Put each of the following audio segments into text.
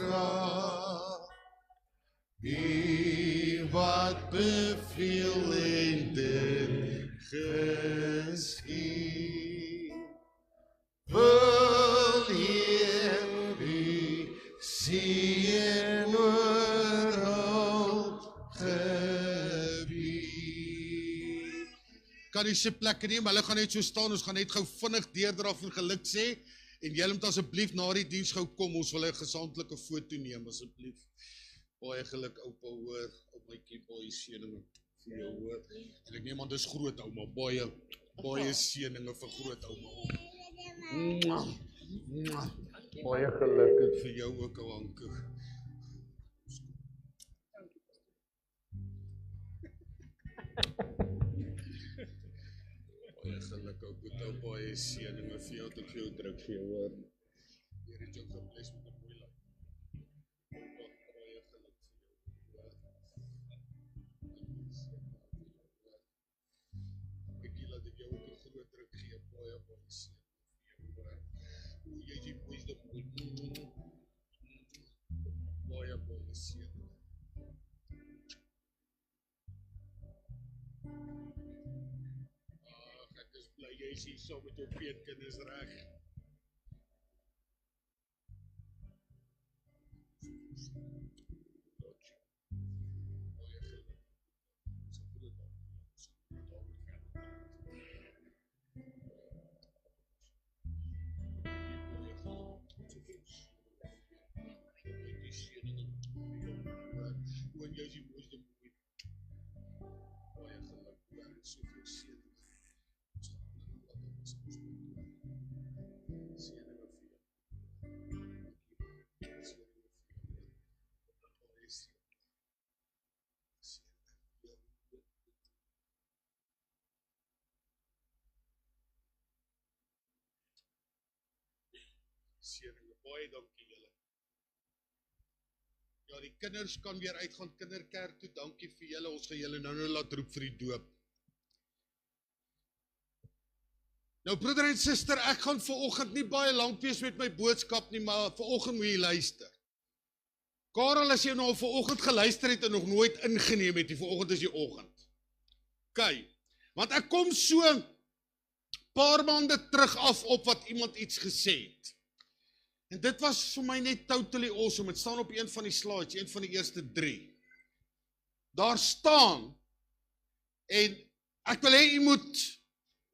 vra, die wat beveel en dit geskied. Wil Heer die seën oral gebied. Kan jy sy plekke neem, hulle gaan net so staan, ons gaan net gou vinnig deurdraf en geluk sê, en julle moet asseblief na die diens gou kom, ons wil 'n gesamentlike foto neem, asseblief. Baie geluk, oupa, hoor, op my kind, baie seëninge vir jou, hoor. En ek neem aan, dis groot, ouma, baie seëninge vir groot, ouma. Baie geluk vir jou ook, ouanke. Baie geluk, oupa, baie seëninge vir jou, tot vir jou druk vir jou, hoor. Hier het jou gebless met 'n mooi life. Baie seën. Ag, ek is bly jy is hier saam met jou peenkinders reg. Seëninge, baie dankie julle. Ja, die kinders kan weer uitgaan kinderkerk toe, dankie vir julle, ons gaan julle nou laat roep vir die doop. Nou broeder en suster, ek gaan vanoggend nie baie lank wees met my boodskap nie, maar vanoggend moet jy luister. Karel, as jy nou vanoggend geluister het en nog nooit ingeneem het, vanoggend is die oggend. Kyk, want ek kom so 'n paar maande terug af op wat iemand iets gesê het. En dit was vir my net totally awesome, het staan op een van die slides, een van die eerste 3. Daar staan, en ek wil hê jy moet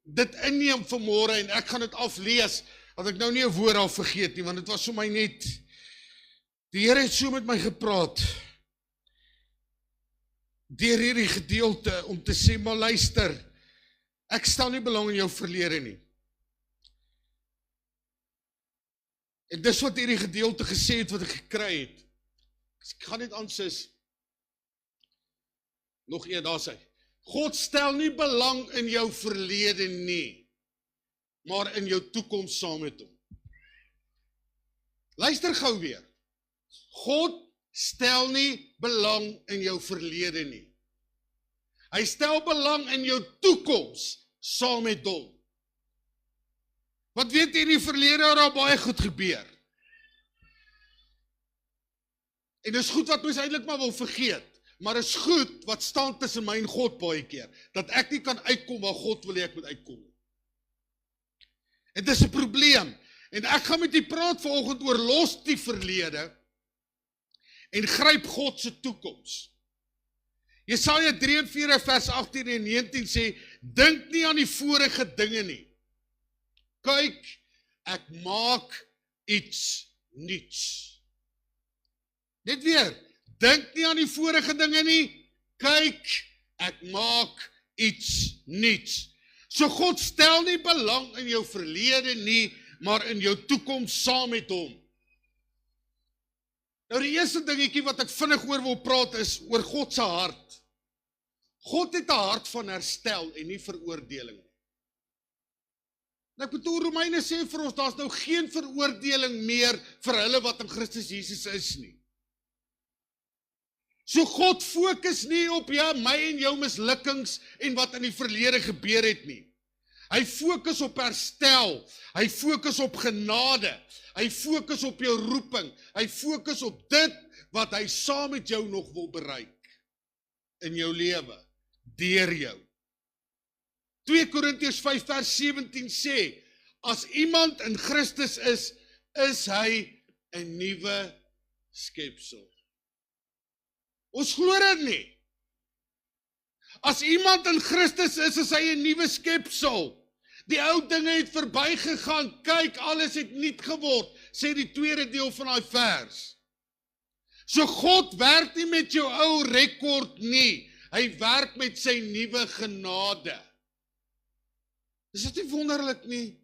dit inneem vanmôre, en ek gaan dit aflees, dat ek nou nie 'n woord al vergeet nie, want dit was vir my net, die Here het so met my gepraat, deur hierdie gedeelte, om te sê, maar luister, ek stel nie belang in jou verlede nie. En dis wat hierdie gedeelte gesê het, wat ek gekry het. Ek gaan net aan, sis. Nog een, daar sê. God stel nie belang in jou verlede nie, maar in jou toekoms saam met hom. Luister gou weer. God stel nie belang in jou verlede nie. Hy stel belang in jou toekoms saam met hom. Want weet jy, in die verlede het daar baie goed gebeur. En dis goed wat mens eintlik maar wil vergeet, maar is goed wat staan tussen my en God baie keer, dat ek nie kan uitkom waar God wil hê ek moet uitkom. En dis 'n probleem, en ek gaan met u praat vanoggend oor los die verlede, en gryp God se toekoms. Jesaja 43 vers 18 en 19 sê, dink nie aan die vorige dinge nie. Kyk, ek maak iets nuuts. Net weer, dink nie aan die vorige dinge nie. Kyk, ek maak iets nuuts. So God stel nie belang in jou verlede nie, maar in jou toekoms saam met hom. Nou die eerste dingetjie wat ek vinnig oor wil praat is oor God se hart. God het 'n hart van herstel en nie veroordeling. En ek bedoel, Romeine sê vir ons, daar's nou geen veroordeling meer vir hulle wat in Christus Jesus is nie. So God fokus nie op my en jou mislukkings en wat in die verlede gebeur het nie. Hy fokus op herstel, hy fokus op genade, hy fokus op jou roeping, hy fokus op dit wat hy saam met jou nog wil bereik in jou lewe, deur jou. 2 Korintiërs 5 vers 17 sê, as iemand in Christus is hy 'n nuwe skepsel. Ons glo dit nie. As iemand in Christus is hy 'n nuwe skepsel. Die ou dinge het verbygegaan, kyk, alles het nuut geword, sê die tweede deel van daai vers. So God werk nie met jou ou rekord nie, hy werk met sy nuwe genade. Is dit nie wonderlik nie?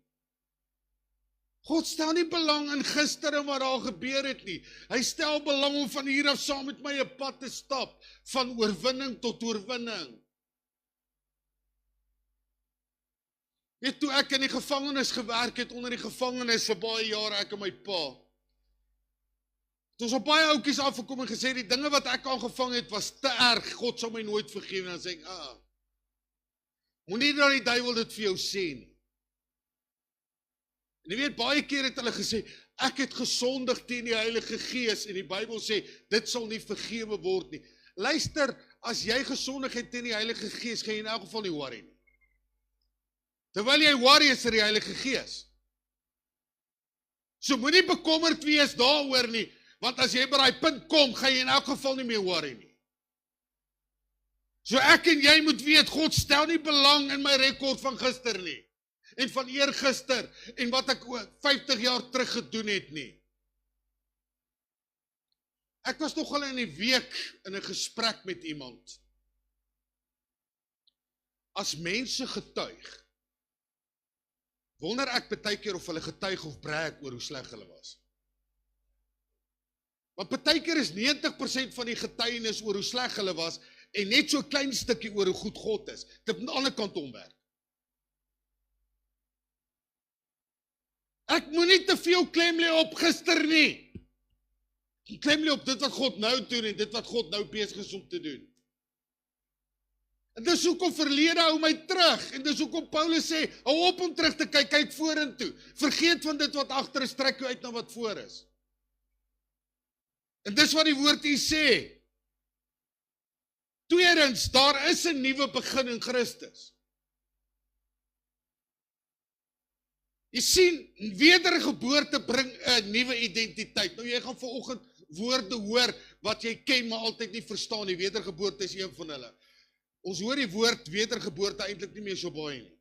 God stel nie belang in gister en wat daar gebeur het nie. Hy stel belang om van hier af saam met my 'n pad te stap, van oorwinning tot oorwinning. Weet, toe ek in die gevangenis gewerk het, onder die gevangenis vir baie jare, ek en my pa. Het ons op baie oukies afgekom en gesê, die dinge wat ek aangevang het, was te erg, God sal my nooit vergewe, en dan sê ek, moenie dat die duiwel dit vir jou sê nie. En jy weet, baie keer het hulle gesê, ek het gesondig teen die Heilige Gees, en die Bybel sê, dit sal nie vergewe word nie. Luister, as jy gesondig het teen die Heilige Gees, gaan jy in elk geval nie worry nie. Terwyl jy worry is die Heilige Gees. So moenie bekommerd wees daaroor nie, want as jy by daai punt kom, gaan jy in elk geval nie meer worry nie. So ek en jy moet weet, God stel nie belang in my rekord van gister nie, en van eergister, en wat ek 50 jaar terug gedoen het nie. Ek was nogal in die week in 'n gesprek met iemand. As mense getuig, wonder ek baie keer of hulle getuig of brag oor hoe sleg hulle was. Want baie keer is 90% van die getuienis oor hoe sleg hulle was, en net so 'n klein stukkie oor hoe goed God is. Dit moet aan die ander kant omwerk. Ek moet nie te veel klem lê op gister nie. Klem lê op dit wat God nou doen, en dit wat God nou besig is om te doen. En dis hoekom verlede hou my terug, en dis hoekom Paulus sê, hou op om terug te kyk, kyk vorentoe. Vergeet van dit wat agter is, trek jou uit na wat voor is. En dis wat die woord hier sê. Tweedens, daar is 'n nuwe begin in Christus. Jy sien, wedergeboorte bring 'n nuwe identiteit. Nou jy gaan vanoggend woorde hoor wat jy ken, maar altyd nie verstaan nie. Wedergeboorte is een van hulle. Ons hoor die woord wedergeboorte eintlik nie meer so baie nie.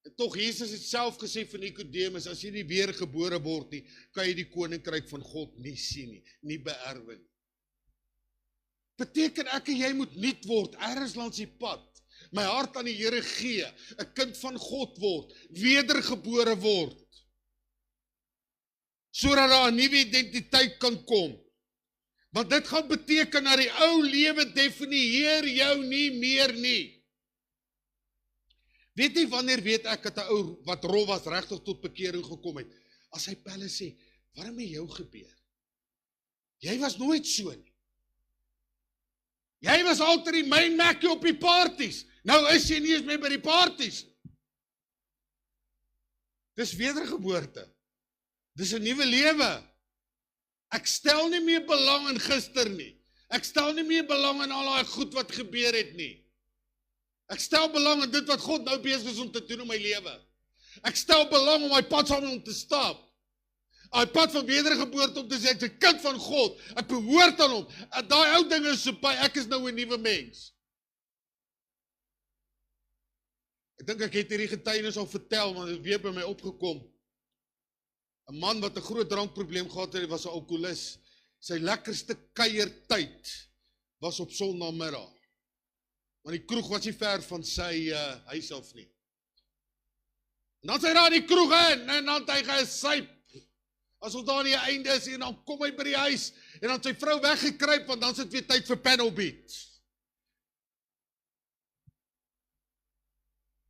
En tog, Jesus het self gesê vir Nikodemus, as jy nie weergebore word nie, kan jy die koninkryk van God nie sien nie, nie beerwe nie. Beteken ek en jy moet nuut word, ergens langs die pad, my hart aan die Here gee, 'n kind van God word, wedergebore word, sodat daar 'n nuwe identiteit kan kom. Want dit gaan beteken dat die ou lewe definieer jou nie meer nie. Weet nie wanneer weet ek dat 'n ou wat rof was regtig tot bekering gekom het, as hy pelle sê, wat het met jou gebeur? Jy was nooit so nie. Jy was altyd die main mackie op die parties. Nou is jy nie eens meer by die parties. Dis wedergeboorte. Dis 'n nuwe lewe. Ek stel nie meer belang in gister nie. Ek stel nie meer belang in al daai goed wat gebeur het nie. Ek stel belang in dit wat God nou besig is om te doen in my lewe. Ek stel belang om my pad saam met hom te stap. Daai pad van wedergeboorte om te sê, ek is 'n kind van God, ek behoort aan hom. Daai ou dinge is verby, ek is nou 'n nuwe mens. Ek dink ek het hierdie getuienis al vertel, want dit het weer by my opgekom. 'n Man wat 'n groot drankprobleem gehad het, was 'n alkoholist. Sy lekkerste kuiertyd was op Sondagmiddag. Want die kroeg was nie ver van sy huis af nie. En dan sy daar in die kroeg in, en dan het hy gesyp. As ons daar nie 'n einde is, en dan kom hy by die huis, en dan sy vrou weggekruip, want dan sit weer tyd vir panelbeat.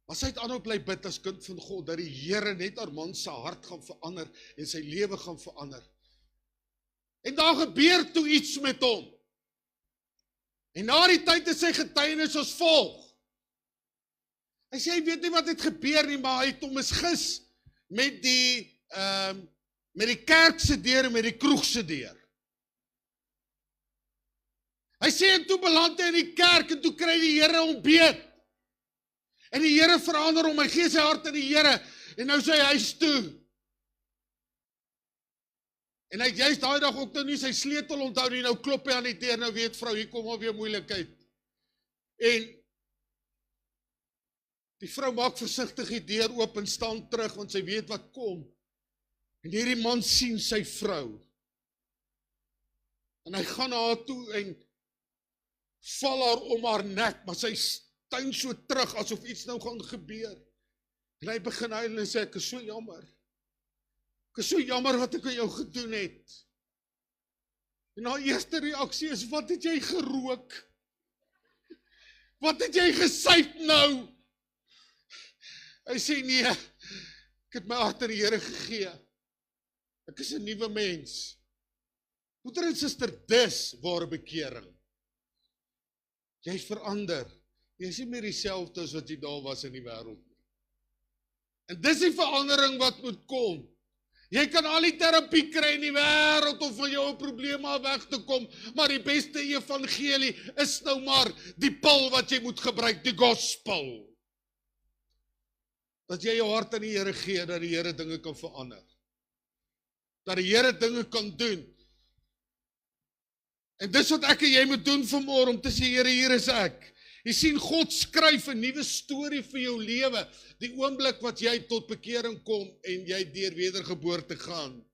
Maar sy het aanhou bly bid as kind van God, dat die Here net haar man se hart gaan verander, en sy lewe gaan verander. En daar gebeur toe iets met hom. En na die tyd is sy getuienis as volg. Hy sê, hy weet nie wat het gebeur nie, maar hy het hom misgis met die kerkse deur en met die kroegse deur. Hy sê, en toe beland hy in die kerk, en toe kry die Here hom beet. En die Here verander hom, hy gee sy hart aan die Here, en nou sy huis toe. En hy het juist daai dag ook nou nie sy sleutel onthou nie, nou klop hy aan die deur, nou weet vrou, hier kom alweer moeilikheid. En die vrou maak versigtig die deur oop en staan terug, want sy weet wat kom. En hierdie man sien sy vrou. En hy gaan na haar toe en val haar om haar nek, maar sy steun so terug, asof iets nou gaan gebeur. En hy begin huil en sê, ek is so jammer. Ek is so jammer wat ek aan jou gedoen het. En haar eerste reaksie is, wat het jy gerook? Wat het jy gesuip nou? Hy sê, nee, ek het my hart aan die Here gegee. Ek is 'n nuwe mens. Broeder en suster, dis ware bekering. Jy verander. Jy is nie meer dieselfde as wat jy daar was in die wêreld nie. En dis die verandering wat moet kom. Jy kan al die terapie kry in die wêreld om van jou probleme af weg te kom, maar die beste evangelie is nou maar die pil wat jy moet gebruik, die gospel. Dat jy jou hart aan die Here gee, dat die Here dinge kan verander. Dat die Here dinge kan doen. En dis wat ek en jy moet doen vanmôre, om te sê, Here, hier is ek. Jy sien, God skryf 'n nuwe storie vir jou lewe, die oomblik wat jy tot bekering kom, en jy deur wedergeboorte gaan.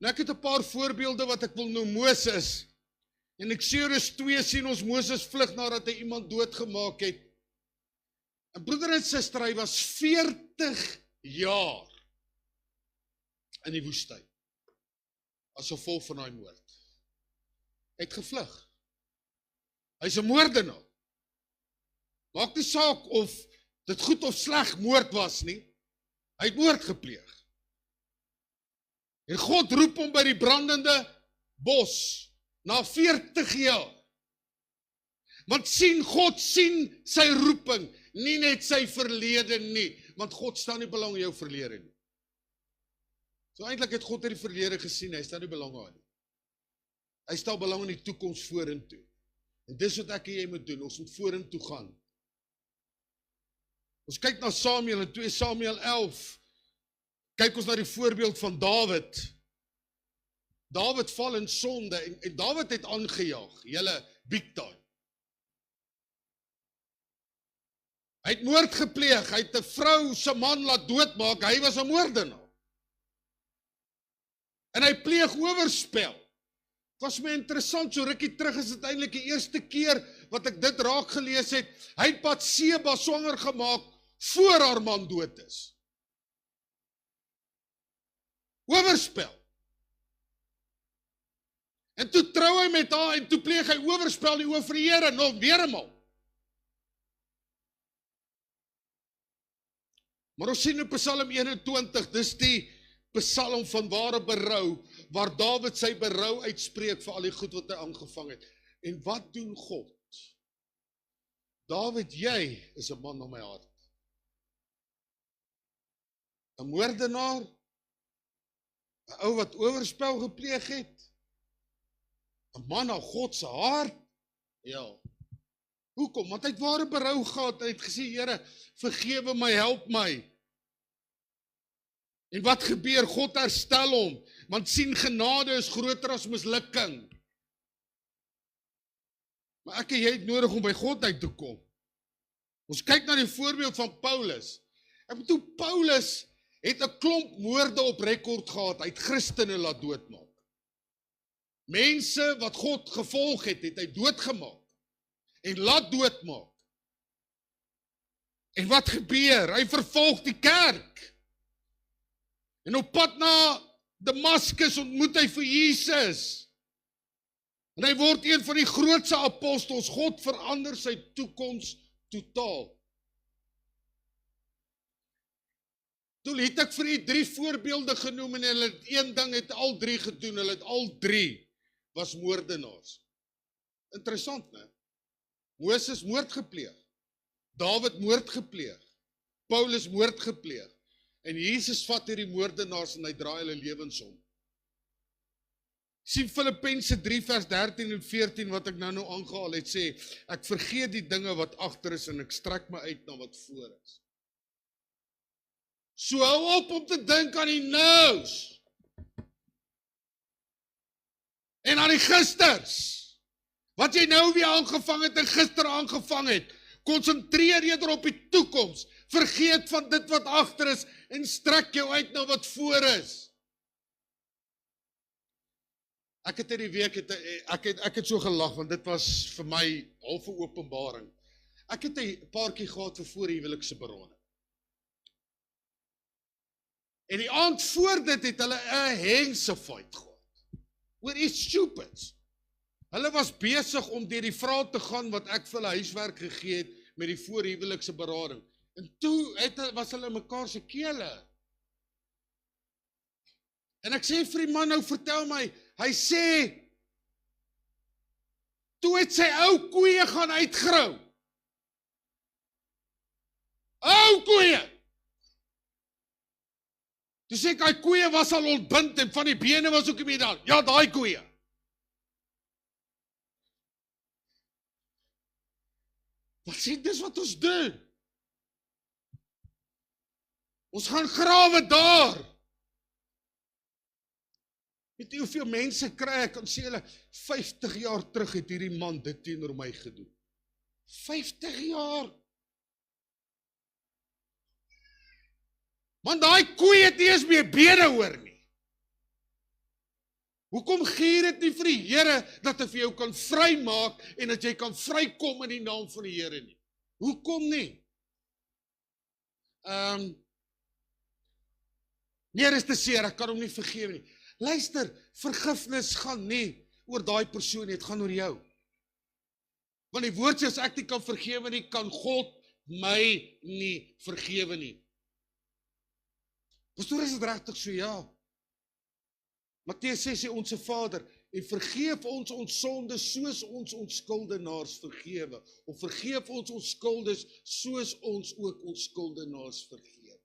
Nou ek het 'n paar voorbeelde wat ek wil noem. Moses, in Eksodus 2 sien ons Moses vlug nadat hy iemand doodgemaak het. En broeder en suster, hy was 40 jaar in die woestyn, as gevolg van daai moord. Hy het gevlug. Hy's 'n moordenaar. Maak nie saak of dit goed of sleg moord was nie. Hy het moord gepleeg. En God roep hom by die brandende bos, na 40 jaar. Want sien, God sien sy roeping, nie net sy verlede nie, want God staan nie belang in jou verlede nie. So eintlik het God in die verlede gesien, hy staan nie belang aan nie. Hy stel belang in die toekoms vorentoe. En dis wat ek en jy moet doen, ons moet vorentoe gaan. Ons kyk na Samuel in 2 Samuel 11, kyk ons na die voorbeeld van Dawid. Dawid val in sonde, en Dawid het aangejaag, julle big time. Hy het moord gepleeg, hy het 'n vrou se man laat doodmaak, hy was 'n moordenaar. En hy pleeg oorspel. Het was my interessant, so rukkie terug is dit eintlik die eerste keer wat ek dit raak gelees het. Hy het Batseba swanger gemaak voor haar man dood is. Oorspel. En toe trou hy met haar en toe pleeg hy oorspel die oor vir die Here, nog weer eenmaal. Maar ons sien in Psalm 21, dis die Psalm van ware berou, waar Dawid sy berou uitspreek vir al die goed wat hy aangevang het. En wat doen God? Dawid, jy is 'n man na my hart. 'n moordenaar, 'n ou wat oorspel gepleeg het, 'n man na God se hart. Ja. Hoekom? Want hy het ware berou gehad, hy het gesê, Here, vergewe my, help my. En wat gebeur? God herstel hom, want sien, genade is groter as mislukking. Maar ek en jy het nodig om by God uit te kom. Ons kyk na die voorbeeld van Paulus. Ek bedoel, Paulus het 'n klomp moorde op rekord gehad, hy het Christene laat doodmaak. Mense wat God gevolg het, het hy doodgemaak en laat doodmaak. En wat gebeur? Hy vervolg die kerk. En op pad na Damaskus ontmoet hy vir Jesus. En hy word een van die grootste apostels. God verander sy toekoms totaal. Toe het ek vir u 3 voorbeelde genoem en hulle het een ding, het al 3 gedoen. Hulle het al 3 was moordenaars. Interessant, né? Moses moord gepleeg. Dawid moord gepleeg. Paulus moord gepleeg. En Jesus vat hierdie moordenaars en hy draai hulle lewens om. Sien Filippense 3 vers 13 en 14 wat ek nou aangehaal het, sê, ek vergeet die dinge wat agter is en ek strek my uit na wat voor is. So hou op om te dink aan die nows. En aan die gisters. Wat jy nou weer aangevang het en gister aangevang het. Konsentreer eerder op die toekoms. Vergeet van dit wat agter is en strek jou uit na wat voor is. Ek het in die week, ek het so gelag, want dit was vir my half 'n openbaring. Ek het 'n paartjie gehad vir voorhuwelikse berading. En die aand voor dit het hulle 'n hengsefight gehad. Oor iets stupids. Hulle was besig om deur die vrae te gaan wat ek vir hulle huiswerk gegee het met die voorhuwelikse berading. En toe was hulle mekaar se kele. En ek sê vir die man nou, vertel my, hy sê, toe het sy ou koeie gaan uitgrou. Ou koeie! Toe sê ek, die koeie was al ontbind en van die bene was ook nie meer daar. Ja, daai koeie. Wat sê, dis wat ons doen. Ons gaan grawe daar. Weet jy hoeveel mense kry ek, kan sê hulle, 50 jaar terug het hierdie man dit teenoor my gedoen. 50 jaar. Want daai koei het nie eens meer bene hoor nie. Hoekom gee dit nie vir die Here dat hy vir jou kan vrymaak en dat jy kan vrykom in die naam van die Here nie? Hoekom nie? Nee, dis te seer, ek kan hom nie vergewe nie. Luister, vergifnis gaan nie oor daai persoon nie, dit gaan oor jou. Want die woord sê, as ek nie kan vergewe nie, kan God my nie vergewe nie. Pastoor, is dit regtig so? Ja. Matteus sê onse Vader, en vergeef ons sondes soos ons skuldenaars vergewe, of vergeef ons skuldes soos ons ook ons skuldenaars vergewe.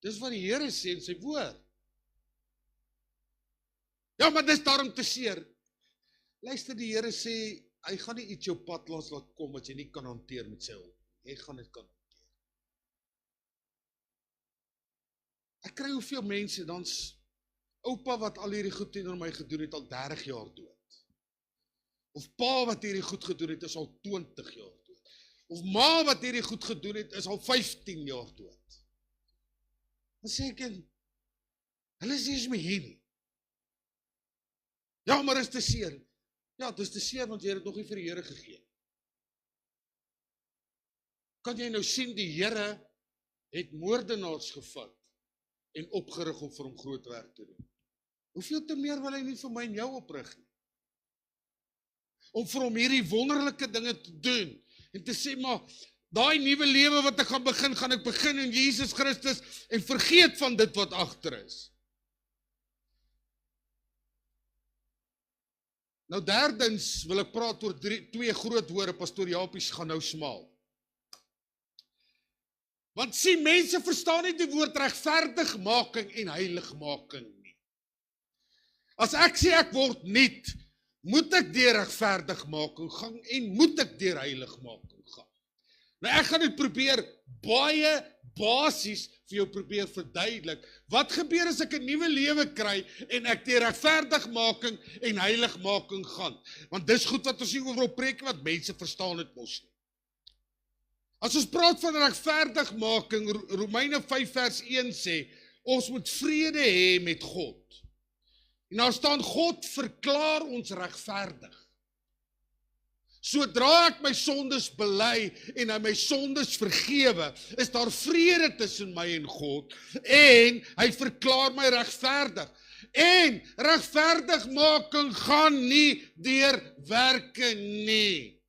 Dis wat die Here sê in sy woord. Ja, maar dis daarom te seer. Luister, die Here sê, hy gaan nie iets jou pad laat kom wat jy nie kan hanteer met sy hulp. Jy gaan dit kan hanteer. Ek kry hoeveel mense, dan's oupa wat al hierdie goed teenoor my gedoen het, al 30 jaar dood. Of pa wat hierdie goed gedoen het, is al 20 jaar dood. Of ma wat hierdie goed gedoen het, is al 15 jaar dood. Dan sê ek, hulle is nie eens meer hier nie. Ja, maar is te seer. Ja, het is te seer, want jy het nog nie vir die Here gegee. Kan jy nou sien, die Here het moordenaars gevat en opgerig om vir hom groot werk te doen. Hoeveel te meer wil hy nie vir my en jou oprig nie? Om vir hom hierdie wonderlike dinge te doen en te sê, maar daai nuwe lewe wat ek gaan ek begin in Jesus Christus en vergeet van dit wat agter is. Nou derdens wil ek praat oor twee groot woorde, pastoor Japies gaan nou smaal. Want sien, mense verstaan nie die woord regverdigmaking en heiligmaking nie. As ek sê ek word nuut, moet ek deur regverdigmaking gaan en moet ek deur heiligmaking gaan. Nou ek gaan dit probeer baie basies vir jou probeer verduidelik. Wat gebeur as ek 'n nuwe lewe kry en ek deur regverdigmaking en heiligmaking gaan? Want dis goed wat ons hier oor preek wat mense verstaan dit mos nie. As ons praat van regverdigmaking, Romeine 5 vers 1 sê, ons moet vrede hê met God. En daar staan, God verklaar ons regverdig. Sodra ek my sondes bely en hy my sondes vergewe, is daar vrede tussen my en God en hy verklaar my regverdig. En regverdigmaking gaan nie deur werke nie.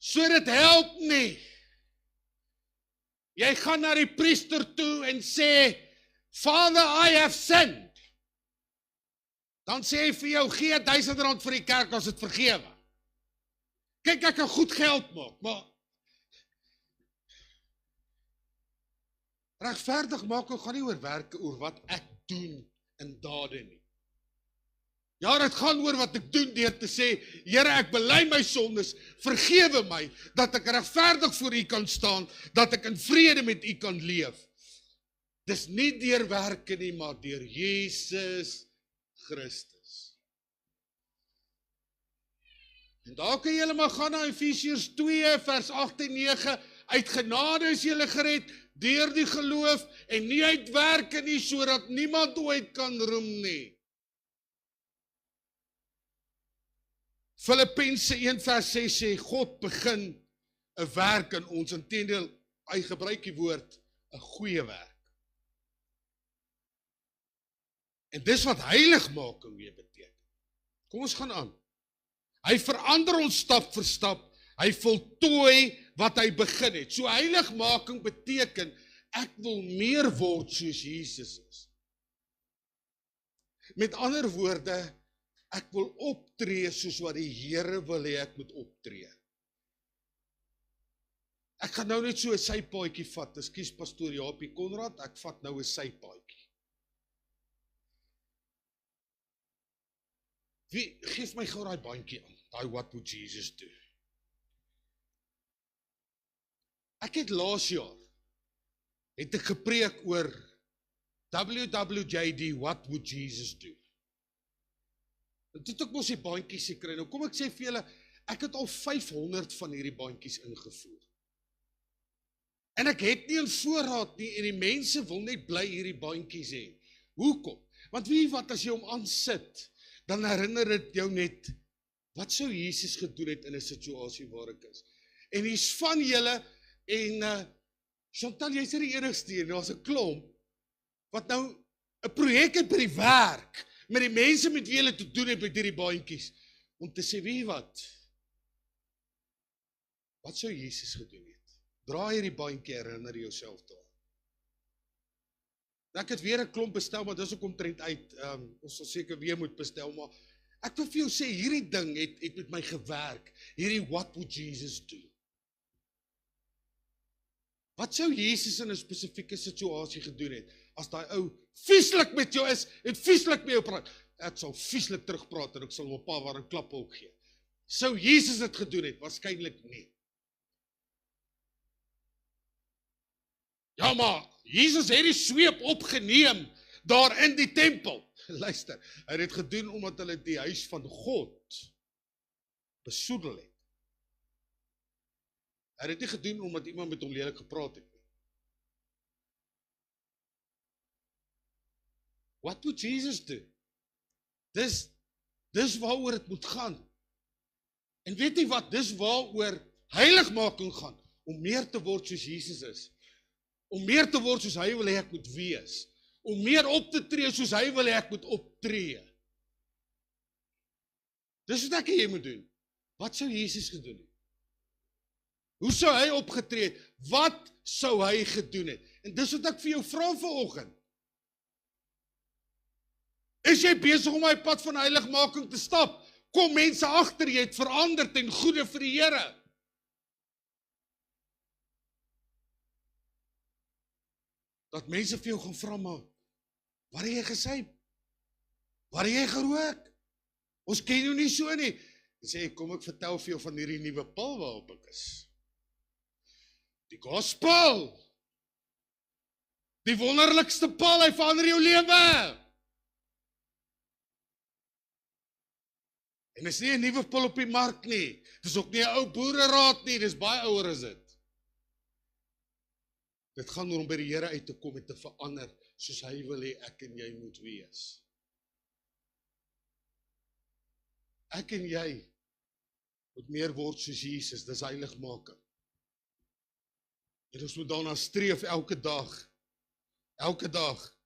So dit help nie. Jy gaan na die priester toe en sê, Father, I have sinned. Dan sê hy vir jou, gee R1000 vir die kerk as dit vergewe. Kyk, ek kan goed geld maak, maar regverdig maak gaan nie oor werke, oor wat ek doen in dade nie. Ja, dit gaan oor wat ek doen deur te sê, Here, ek bely my sondes, vergewe my, dat ek regverdig voor U kan staan, dat ek in vrede met U kan leef. Dis nie deur werke nie, maar deur Jesus Christus. En daar kan julle maar gaan na Efesiërs 2 vers 8 en 9, uit genade is julle gered, deur die geloof, en nie uit werke nie, sodat niemand ooit kan roem nie. Filippense 1 vers 6 sê, God begin 'n werk in ons, inteendeel, hy gebruik die woord, 'n goeie werk. En dis wat heiligmaking weer beteken. Kom ons gaan aan. Hy verander ons stap vir stap, hy voltooi wat hy begin het. So heiligmaking beteken, ek wil meer word soos Jesus is. Met ander woorde, ek wil optree soos wat die Here wil hê ek moet optree. Ek gaan nou net so 'n sypaadjie vat, ekskuus pastoor Jaapie Konrad, ek vat nou 'n sypaadjie. Wie, geef my gou daai bandjie aan, daai What Would Jesus Do? Ek het laas jaar, het ek gepreek oor WWJD, What Would Jesus Do? En toe het ek mos die bandjies gekry, nou kom ek sê vir julle, ek het al 500 van hierdie bandjies ingevoer. En ek het nie 'n voorraad nie, en die mense wil net bly hierdie bandjies hê. Hoekom? Want weet wat, as jy hom aansit, dan herinner dit jou net, wat sou Jesus gedoen het in 'n situasie waar ek is. En hier's van julle, en Chantal, jy's nie die enigste een, daar's 'n klomp, wat nou 'n projek het by die werk, met die mense met wie hulle te doen het met hierdie bandjies, om te sê, weet wat sou Jesus gedoen het? Draai hierdie bandjie, herinner jouself daaraan. Ek het weer 'n klomp bestel, maar dis ook omtrent uit, ons sal seker weer moet bestel, maar ek wil vir jou sê, hierdie ding het met my gewerk, hierdie What Would Jesus Do? Wat sou Jesus in 'n spesifieke situasie gedoen het, as daai ou vieslik met jou is, en vieslik met jou praat? Ek sal vieslik terugpraat, en ek sal hom 'n paar warm klappe ook gee. Sou Jesus dit gedoen het? Waarskynlik nie. Ja, maar Jesus het die sweep opgeneem daar in die tempel. Luister, hy het dit gedoen omdat hulle die huis van God besoedel het. Hy het dit nie gedoen omdat iemand met hom lelik gepraat het nie. What would Jesus do? Dis waaroor dit moet gaan. En weet jy wat, dis waaroor heiligmaking gaan, om meer te word soos Jesus is. Om meer te word soos hy wil hê ek moet wees. Om meer op te tree soos hy wil hê ek moet optree. Dis wat ek hier moet doen. Wat sou Jesus gedoen het? Hoe sou hy opgetree het? Wat sou hy gedoen het? En dis wat ek vir jou vra vanoggend. Is jy besig om my pad van heiligmaking te stap? Kom mense agter, jy het verander ten goeie vir die Here. Dat mense vir jou gaan vra, maar waar het jy gesyp? Waar het jy gerook? Ons ken jou nie so nie. En sê, kom ek vertel vir jou van hierdie nuwe pil waarop ek is. Die gospel. Die wonderlikste pil, hy verander jou lewe. En dis nie 'n nuwe pil op die mark nie. Dis ook nie 'n ou boereraad nie, dis baie ouer as dit. Dit gaan oor om by die Here uit te kom en te verander, soos hy wil hê ek en jy moet wees. Ek en jy moet meer word soos Jesus, dis heiligmaking. En ons moet daarna streef elke dag. Elke dag.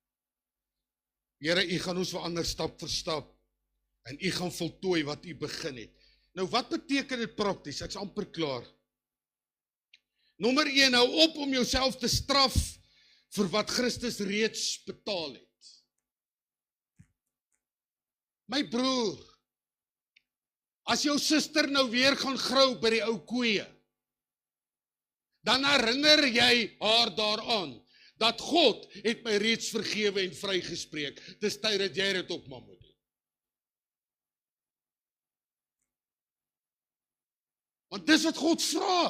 Here, U gaan ons verander stap vir stap. En U gaan voltooi wat U begin het. Nou wat beteken dit prakties? Ek's amper klaar. Nommer 1, hou op om jouself te straf vir wat Christus reeds betaal het. My broer, as jou suster nou weer gaan grou by die ou koeie, dan herinner jy haar daaraan, dat God het my reeds vergewe en vrygespreek. Dis tyd dat jy dit ook maar moet doen. Want dis wat God vra.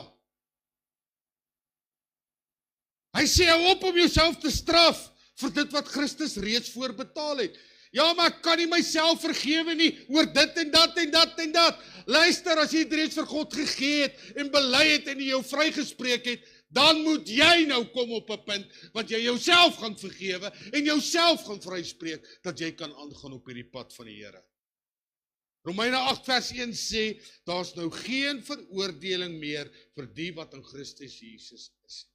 Hy sê, hou op om jouself te straf vir dit wat Christus reeds voorbetaal het. Ja, maar ek kan nie myself vergewe nie, oor dit en dat en dat en dat. Luister, as jy dit reeds vir God gegee het, en bely het en jou vrygespreek het, dan moet jy nou kom op 'n punt, wat jy jouself gaan vergewe, en jouself gaan vryspreek, dat jy kan aangaan op hierdie pad van die Here. Romeine 8 vers 1 sê, daar's nou geen veroordeling meer vir die wat in Christus Jesus is.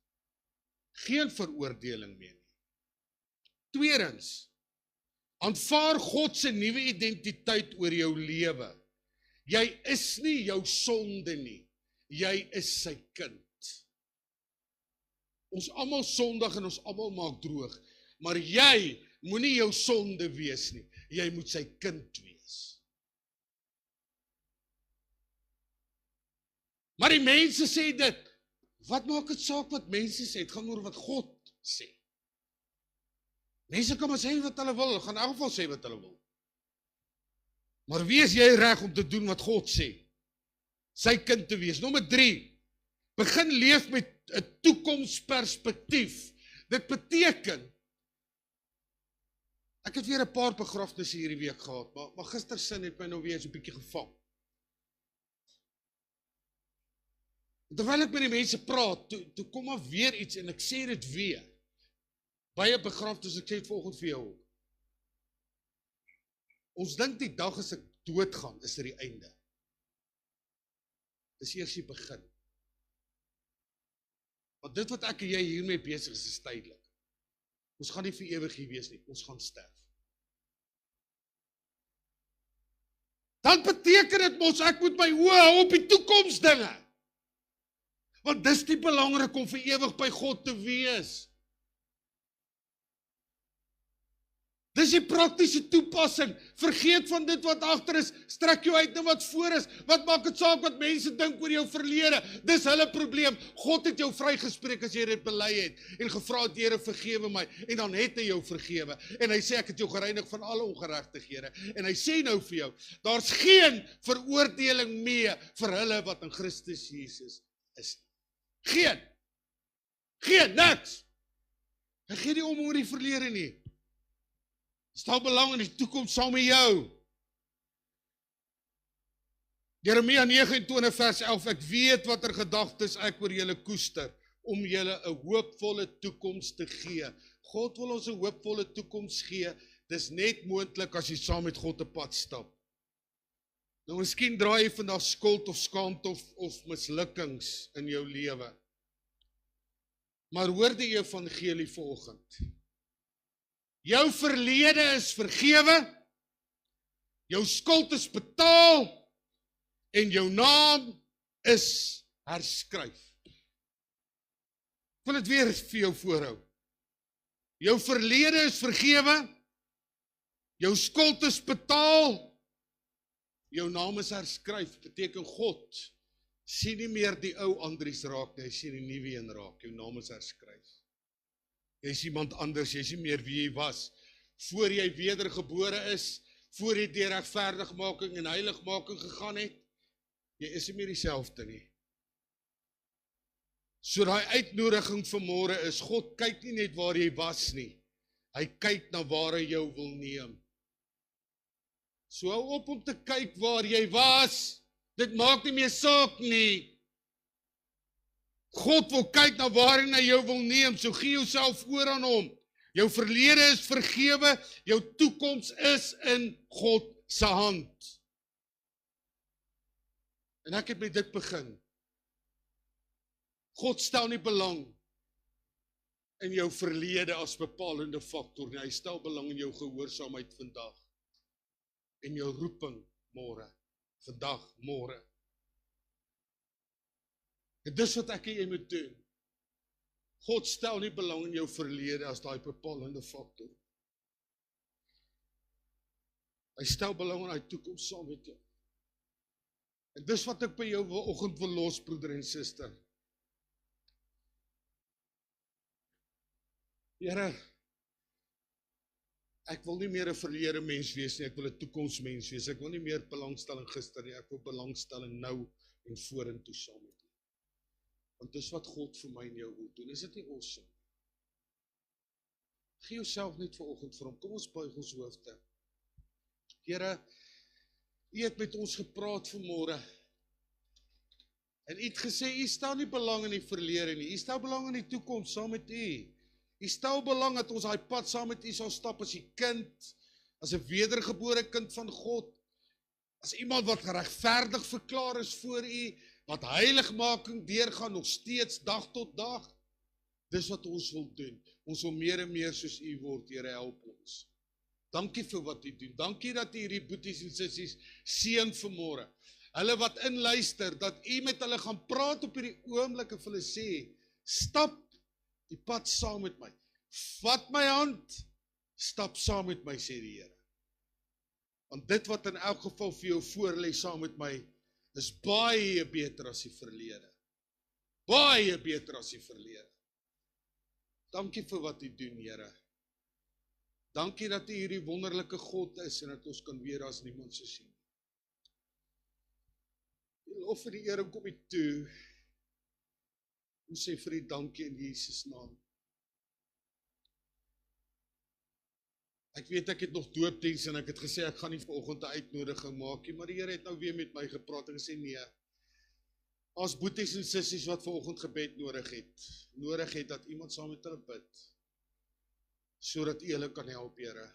Geen veroordeling meer nie. Tweedens, aanvaar God se nuwe identiteit oor jou lewe. Jy is nie jou sonde nie, jy is sy kind. Ons almal sondig en ons almal maak droog, maar jy moenie jou sonde wees nie, jy moet sy kind wees. Maar die mense sê dit, wat maak dit saak wat mense sê, het gaan oor wat God sê. Mense kan maar sê wat hulle wil, gaan in elk geval sê wat hulle wil. Maar wie is jy reg om te doen wat God sê? Sy kind te wees. Nommer 3, begin leef met 'n toekomsperspektief. Dit beteken, ek het weer 'n paar begrafnisse hierdie week gehad, maar gistersin het my nou weer so 'n bietjie gevang. Terwyl ek met die mense praat, toe kom maar weer iets en ek sê dit weer. Baie begrafnis, ek sê dit vanoggend vir jou. Ons dink die dag as ek doodgaan, is dit die einde. Dis eers die begin. Want dit wat ek en jy hiermee besig is tydelik. Ons gaan nie vir ewig hier wees nie, ons gaan sterf. Dan beteken dit mos, ek moet my oë hou op die toekomsdinge. Want dis nie belangrik om vir ewig by God te wees. Dis die praktiese toepassing. Vergeet van dit wat agter is, strek jou uit na wat voor is. Wat maak dit saak wat mense dink oor jou verlede? Dis hulle probleem. God het jou vrygespreek as jy dit bely het en gevra het, Here, vergewe my, en dan het hy jou vergewe. En hy sê, ek het jou gereinig van alle ongeregtighede. En hy sê nou vir jou, daar's geen veroordeling meer vir hulle wat in Christus Jesus is. Geen, niks. Hy gee nie om oor die verlede nie. Stel belang in die toekoms saam met jou. Jeremia 29 vers 11, ek weet watter gedagtes ek oor julle koester, om julle 'n hoopvolle toekoms te gee. God wil ons 'n hoopvolle toekoms gee, dis net moontlik as jy saam met God 'n pad stap. Nou miskien draai jy vandag skuld of skaamte of mislukkings in jou lewe. Maar hoor die evangelie vanoggend. Jou verlede is vergewe, jou skuld is betaal, en jou naam is herskryf. Ek wil dit weer vir jou voorhou. Jou verlede is vergewe, jou skuld is betaal, jou naam is herskryf. Beteken God sien nie meer die ou Andries raak nie, hy sien die nuwe een raak. Jou naam is herskryf. Jy is iemand anders, jy is nie meer wie jy was. Voor jy wedergebore is, voor jy deur regverdigmaking en heiligmaking gegaan het, jy is nie meer dieselfde nie. So daai uitnodiging vanmôre is, God kyk nie net waar jy was nie, hy kyk na waar hy jou wil neem. So hou op om te kyk waar jy was, dit maak nie meer saak nie. God wil kyk na waarin hy jou wil neem, so gee jouself oor aan hom. Jou verlede is vergewe, jou toekoms is in God se hand. En ek het met dit begin. God stel nie belang in jou verlede as bepalende faktor nie, hy stel belang in jou gehoorsaamheid vandag. En jou roeping môre, vandag, môre. En dis wat ek en jy moet doen. God stel nie belang in jou verlede as daai bepalende faktor. Hy stel belang in hy toekoms saam met jou. En dis wat ek by jou vanoggend wil los, broeder en suster. Here, ek wil nie meer 'n verlede mens wees nie, ek wil 'n toekomsmens wees. Ek wil nie meer belangstelling gister nie, ek wil belangstelling nou en vorentoe saam met U. Want dis wat God vir my en jou wil doen. Is dit nie awesome? Gee jouself net vanoggend vir hom. Kom ons buig ons hoofde. Here, U het met ons gepraat vanmôre. En U het gesê, U stel nie belang in die verlede nie. U stel belang in die toekoms saam met U. U stel belang dat ons daai pad saam met U sal stap as 'n kind, as 'n wedergebore kind van God, as iemand wat geregverdig verklaar is voor U, wat heiligmaking deurgaan nog steeds dag tot dag. Dis wat ons wil doen. Ons wil meer en meer soos U word, Here, help ons. Dankie vir wat U doen. Dankie dat U hierdie boeties en sissies seën vanmôre. Hulle wat inluister, dat U met hulle gaan praat op hierdie oomblik en vir hulle sê, stap die pad saam met my. Vat my hand, stap saam met my, sê die Here. Want dit wat in elk geval vir jou voorlê saam met my, is baie beter as die verlede. Baie beter as die verlede. Dankie vir wat U doen, Here. Dankie dat U hierdie wonderlike God is en dat ons kan weer as niemand so sien. Die lof en die eer kom U toe. Ons sê vir U dankie in Jesus naam. Ek weet ek het nog doopdiens en ek het gesê ek gaan nie vanoggend 'n uitnodiging maak nie, maar die Here het nou weer met my gepraat en gesê nee. As boeties en sissies wat vanoggend gebed nodig het dat iemand saam met hulle bid, sodat U hulle kan help, Here.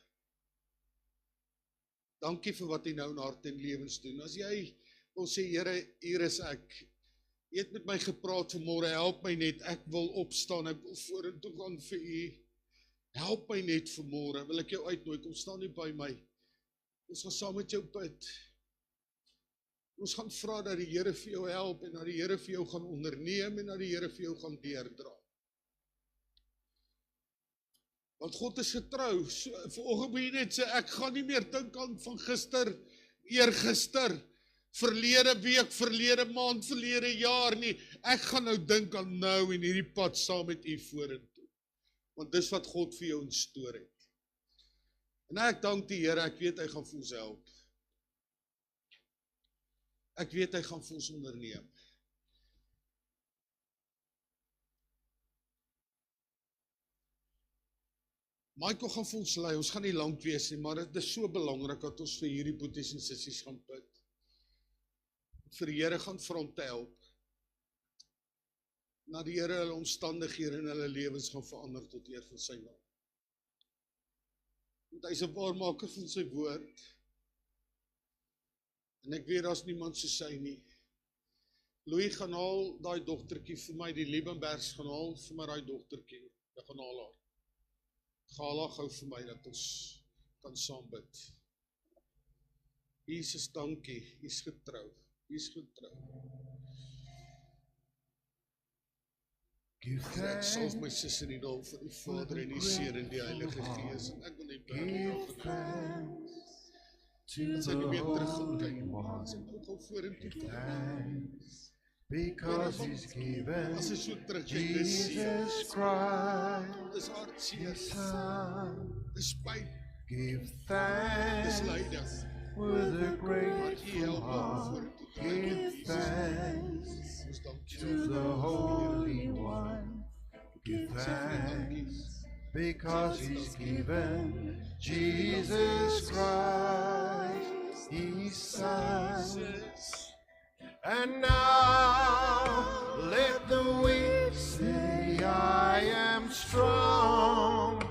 Dankie vir wat U nou in harte en lewens doen. As jy wil sê, Here, hier is ek. U het met my gepraat vanmôre, help my net, ek wil opstaan, ek wil vorentoe gaan vir U. Help my net vanmôre, wil ek jou uitnooi, kom staan nie by my. Ons gaan saam met jou bid. Ons gaan vra dat die Here vir jou help en dat die Here vir jou gaan onderneem en dat die Here vir jou gaan deurdra. Want God is getrou. So, vanoggend moet jy net sê, ek gaan nie meer dink aan van gister, eergister, verlede week, verlede maand, verlede jaar nie. Ek gaan nou dink aan nou en hierdie pad saam met U vorentoe. Want dis wat God vir jou instoor het. En ek dank die Here, ek weet hy gaan vir ons help. Ek weet hy gaan vir ons onderneem. Michael gaan vir ons lei, ons gaan nie lank wees nie, maar dit is so belangrik dat ons vir hierdie boeties en sissies gaan bid. Vir die Here gaan vir hom te help. Na die Here hulle omstandighede en hulle lewens gaan verander tot eer van sy naam. Want hy is 'n waarmaker van sy woord. En ek weet daar's niemand soos hy nie. Louis gaan haal daai dogtertjie vir my, die Liebenbergs gaan haal vir my daai dogtertjie. Ek gaan haal haar. Haal haar gou vir my dat ons kan saam bid. Jesus, dankie. U is getrou. U is getrou. Ek salf my sis in die naam van die Vader en die Seun en die Heilige Gees. En ek wil net bid. As hy nie meer terug gaan kyk, as hy nou gou vorentoe gaan. Because He's given As hy so terugkyk, dis Jesus Christ, dis hartseer, His Son. dis pyn, Give dis thanks lyding. with a Maar U grateful help my om heart. vorentoe te kyk. Give thanks Ons dank U to the Holy One. Give thanks because He's given Jesus Christ, His Son. Jesus. And now let the weak say, I am strong.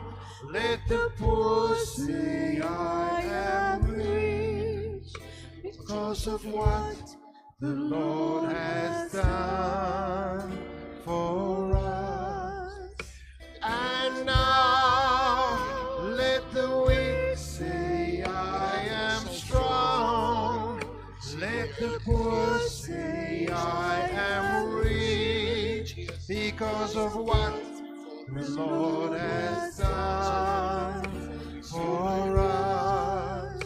Let the poor say, I am rich, because of what the Lord has done for us. And now let the weak say, I am strong. Let the poor say, I am rich, because of what the Lord has done for us.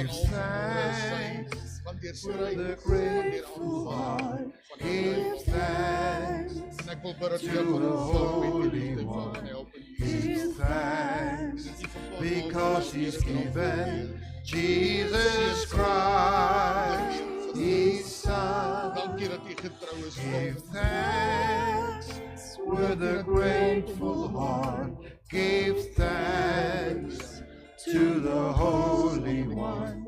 Give thanks van deur with stryd, a van deur grateful aanval, heart. van Give thanks en ek wil bid dat to jy kan the ontvang met Holy die liefde van One. en help in Jesus. Give thanks because He's given Jesus Christ, His Son. Dankie dat u getrou is. Give thanks with a grateful heart. Give thanks to the Holy One.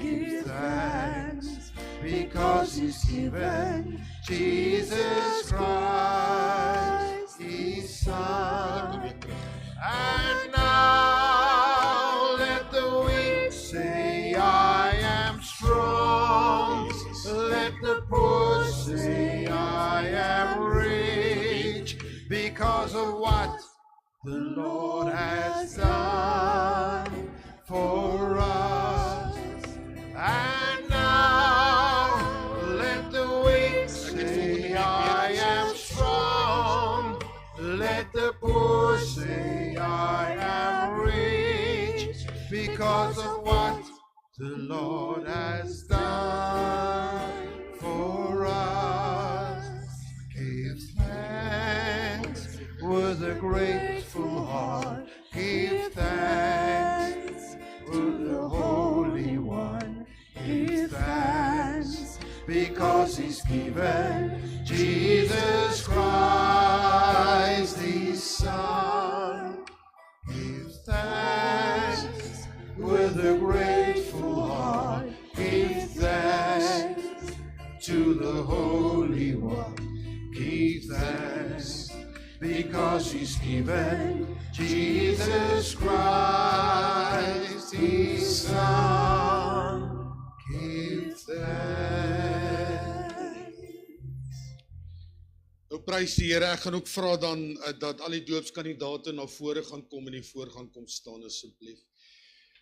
Give thanks because He's given Jesus Christ, His Son. And now let the weak say, I am strong. Let the poor say, I am rich, because of what the Lord has done for us. And now let the weak say, I am strong. Let the poor say, I am rich, because of what the Lord has done for us. Give thanks with a grateful heart. Give thanks with the Holy One. Give thanks because He's given Jesus Christ, His Son. Give thanks with a grateful heart. Give thanks to the Holy One. Give thanks because He's given Jesus Christ, His Son. Give thanks. Nou prys die Here, ek gaan ook vra dan dat al die doopskandidate na vore gaan kom en die voor gaan kom staan asseblief.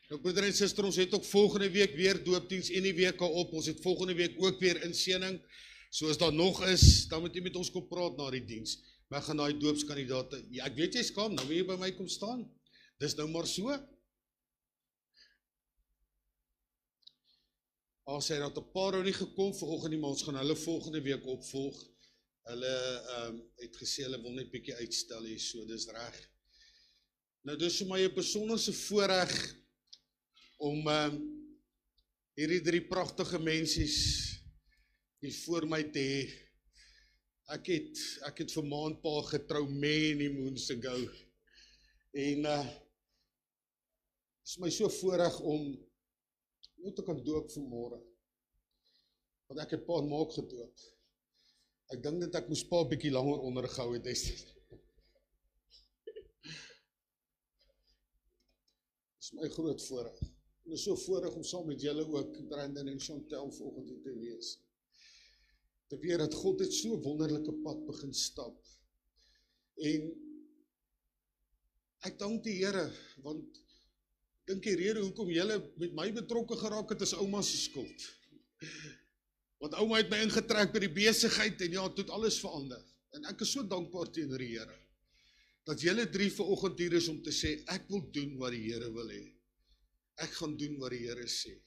Nou broeder en suster, ons het ook volgende week weer doopdiens en die week op. Ons het volgende week ook weer inseëning. So as daar nog is, dan moet jy met ons kom praat na die diens. Maar ek gaan daai doopskandidate. Ja, ek weet jy skaam, nou wil jy by my kom staan. Dis nou maar so. As hy dat 'n paar ou nie gekom vanoggend nie, maar ons gaan hulle volgende week opvolg. Hulle het gesê hulle wil net bietjie uitstel hier, so dis reg. Nou dis vir my 'n besonderse voorreg om hierdie drie pragtige mensies hier voor my te hê. Ek het vir maandpa getrou many moons ago. En is my so voorreg om nou te kan doop vanmôre. Want ek het pa en maak gedoop. Ek dink dat ek moes pa bietjie langer ondergehou het. Dis my groot voorreg. En is so voorreg om saam met julle ook, Brandon en Chantel, volgende te wees. Te weet dat God het so 'n wonderlike pad begin stap. En ek dank die Here, want dink die rede hoekom julle met my betrokke geraak het, is ouma se skuld. Want ouma het my ingetrek by die besigheid en ja, het het alles verander. En ek is so dankbaar teenoor die Here, dat julle drie vanoggend hier is om te sê, ek wil doen wat die Here wil hê. Ek gaan doen wat die Here sê.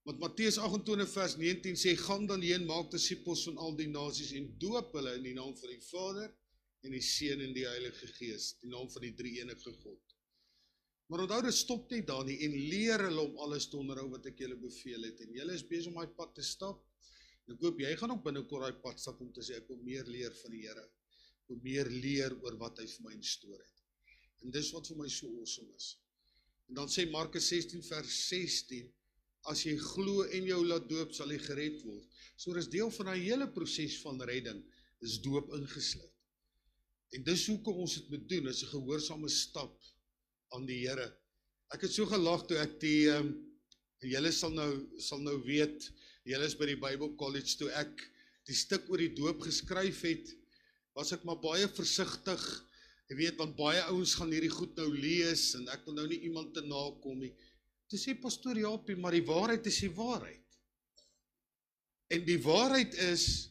Want Matteus 28 vers 19 sê, gaan dan heen, maak disippels van al die nasies en doop hulle in die naam van die Vader en die Seun en die Heilige Gees, die naam van die drie-enige God. Maar onthou, dit stop nie daar nie, en leer hulle om alles te onderhou wat ek julle beveel het. En julle is besig om daai pad te stap. En ek hoop, jy gaan ook binnekort daai pad stap om te sê, ek wil meer leer van die Here. Ek wil meer leer oor wat hy vir my instoor het. En dis wat vir my so awesome is. En dan sê Markus 16 vers 16, as jy glo en jou laat doop, sal jy gered word. So dis deel van daai hele proses van redding, is doop ingesluit. En dis hoekom ons dit moet doen, is 'n gehoorsame stap aan die Here. Ek het so gelag toe ek julle sal nou weet, julle is by die Bible College, toe ek die stuk oor die doop geskryf het, was ek maar baie versigtig, jy weet, want baie ouens gaan hierdie goed nou lees, en ek wil nou nie iemand te nakom nie. Toe sê pastoor Jaapie, maar die waarheid is die waarheid. En die waarheid is,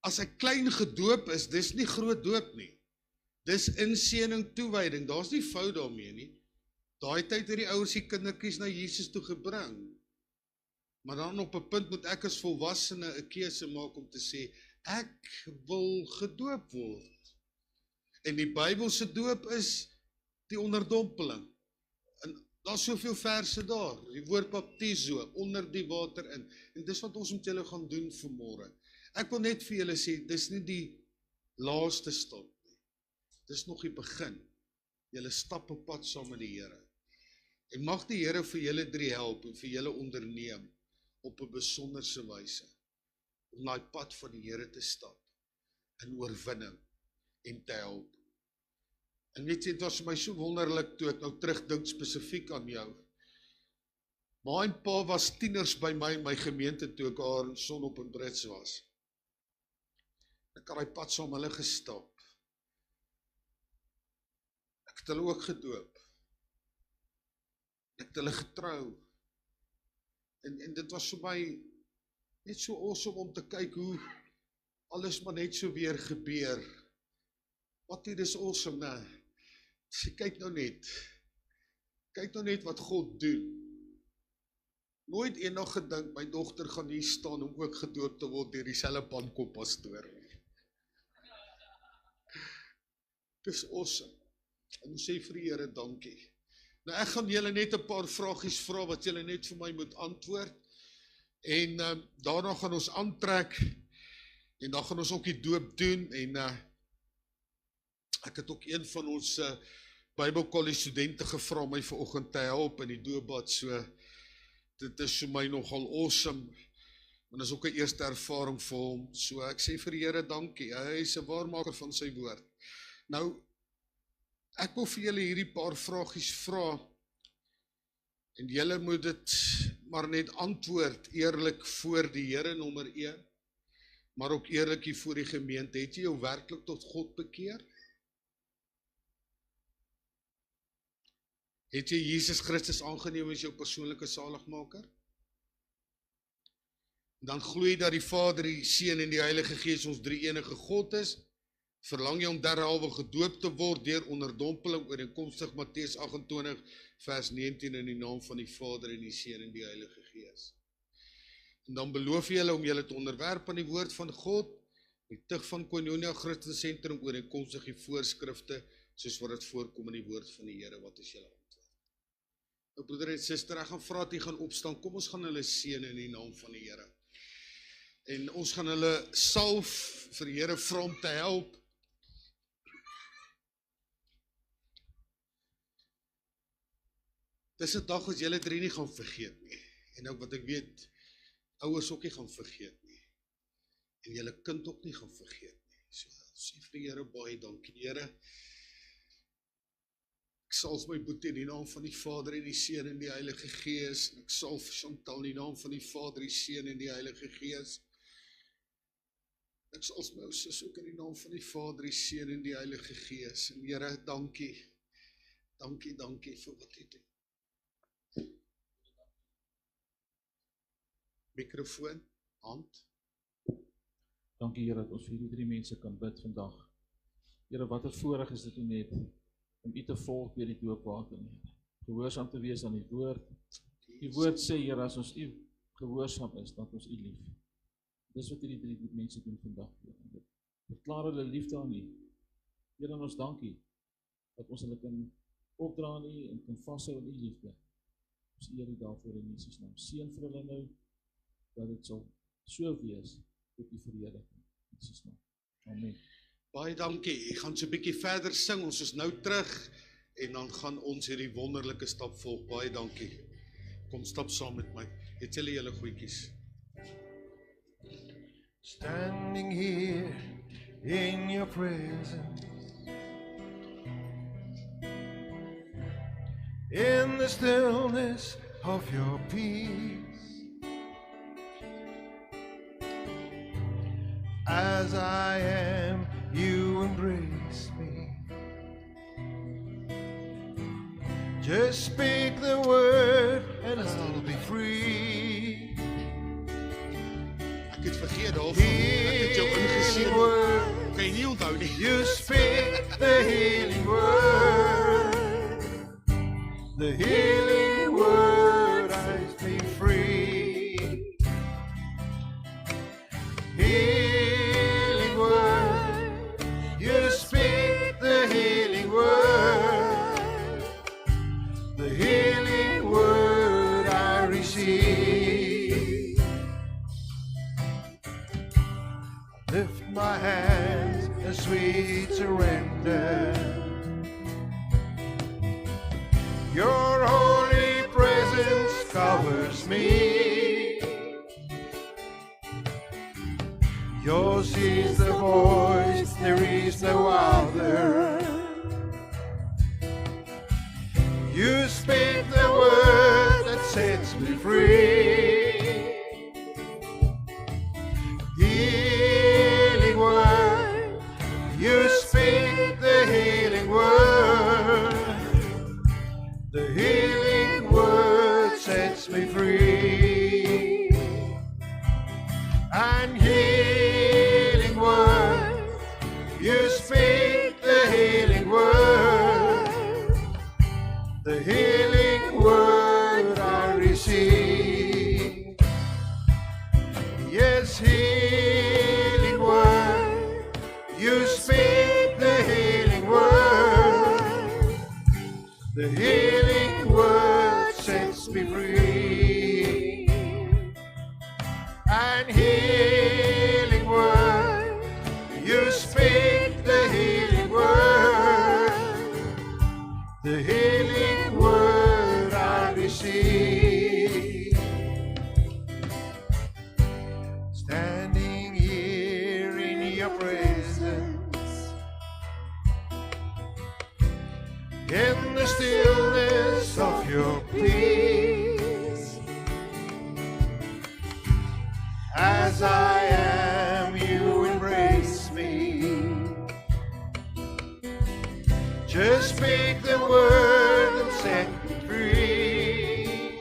as ek klein gedoop is, dis nie groot doop nie. Dis inseëning, toewyding, daar's nie fout daarmee nie. Daai tyd het die ouers die kindertjies na Jesus toe gebring. Maar dan op 'n punt moet ek as volwassene 'n keuse maak om te sê, ek wil gedoop word. En die Bybelse doop is die onderdompeling. En daar's soveel verse daar, die woord baptizo, onder die water in. En dis wat ons met julle gaan doen vanmôre. Ek wil net vir julle sê, dis nie die laaste stap nie. Dis nog die begin. Julle stap op pad saam met die Here. En mag die Here vir julle 3 help en vir julle onderneem op 'n besonderse wyse om daai pad van die Here te stap in oorwinning en te help. En weet jy, dit was vir my so wonderlik toe ek nou terugdink spesifiek aan jou. Ma en pa was tieners by my in my gemeente toe ek daar in Sonop en Brits was. Ek het daai pad saam hulle gestap. Ek het hulle ook gedoop. Ek het hulle getrou. En dit was vir my net so awesome om te kyk hoe alles maar net so weer gebeur. Wat hier is awesome, né? Kyk nou net wat God doen. Nooit eendag gedink, my dogter gaan hier staan om ook gedoop te word deur dieselfde pankoppastoor. Dis awesome. En ons sê vir die Here dankie. Nou ek gaan julle net 'n paar vragies vra wat julle net vir my moet antwoord. En daarna gaan ons aantrek en dan gaan ons ook die doop doen en ek het ook een van ons Bybelkollege studente gevra om my vanoggend te help in die doopbad, so dit is vir my nogal awesome. En is ook 'n eerste ervaring vir hom. So ek sê vir die Here dankie. Hy is 'n waarmaker van sy woord. Nou ek wil vir julle hierdie paar vragies vra en julle moet dit maar net antwoord eerlik voor die Here nommer 1, maar ook eerlik hier voor die gemeente. Het jy jou werklik tot God bekeer? Het jy Jesus Christus aangeneem as jou persoonlike saligmaker? Dan glo jy dat die Vader, die Seun en die Heilige Gees ons drie-enige God is. Verlang jy om derhalwe gedoop te word deur onderdompeling ooreenkomstig Matteus 28 vers 19 in die naam van die Vader en die Seun en die Heilige Gees. En dan beloof jy om julle te onderwerp aan die woord van God, die tug van Koinonia Christen Sentrum ooreenkomstig die voorskrifte soos wat dit voorkom in die woord van die Here. Wat is julle antwoord? Nou broeder en suster, ek gaan vra dat jy gaan opstaan. Kom ons gaan hulle seën in die naam van die Here. En ons gaan hulle salf vir die Here vra om te help. Dis 'n dag wat julle drie nie gaan vergeet nie. En ook wat ek weet, ouers ook nie gaan vergeet nie. En julle kind ook nie gaan vergeet nie. So sê vir die Here baie dankie, Here. Ek salf my boetie in die naam van die Vader en die Seun en die Heilige Gees. Ek salf Chantal in die naam van die Vader, die Seun en die Heilige Gees. Ek salf my sis ook in die naam van die Vader, die Seun en die Heilige Gees. En Here, dankie. Dankie vir wat jy doen. Mikrofoon, hand. Dankie Here dat ons vir hierdie drie mense kan bid vandag. Here, wat 'n voorreg is dit net om U te volg deur die doopwater, Here. Gehoorsaam te wees aan die woord. Die woord sê, Here, as ons U gehoorsaam is, dat ons U lief. Dis wat hierdie drie mense doen vandag, Here. Verklaar hulle liefde aan U. Here, en ons dankie dat ons hulle kan opdra aan U en kan vashou in U liefde. Ons eer U daarvoor in Jesus naam. Seën vir hulle nou dat dit sal so wees tot U verheerliking. In Jesus naam. Amen. Baie dankie. Ek gaan so 'n bietjie verder sing. Ons is nou terug en dan gaan ons hierdie wonderlike stap volg. Baie dankie. Kom stap saam met my. Het julle julle goedjies. Standing here in your presence, in the stillness of your peace, as I am, you embrace me. Just speak the word and I'll be free. Ek het vergeet daarvan. Ek het jou ingeseën. Kan jy nie onthou nie? You speak the healing word, the surrender. Your holy presence covers me. Yours is the voice, there is no other. You speak the word that sets me free. Healing word, you speak the healing word. The healing word sets me free. And healing word, you speak the healing word. The healing word I receive. Yes, healing word, you speak the healing word. The healing word sets me free. And healing word, you speak the healing word. The healing word I receive. Standing here in your presence, in the stillness of your peace, as I am, you embrace me. Just speak the word and set me free.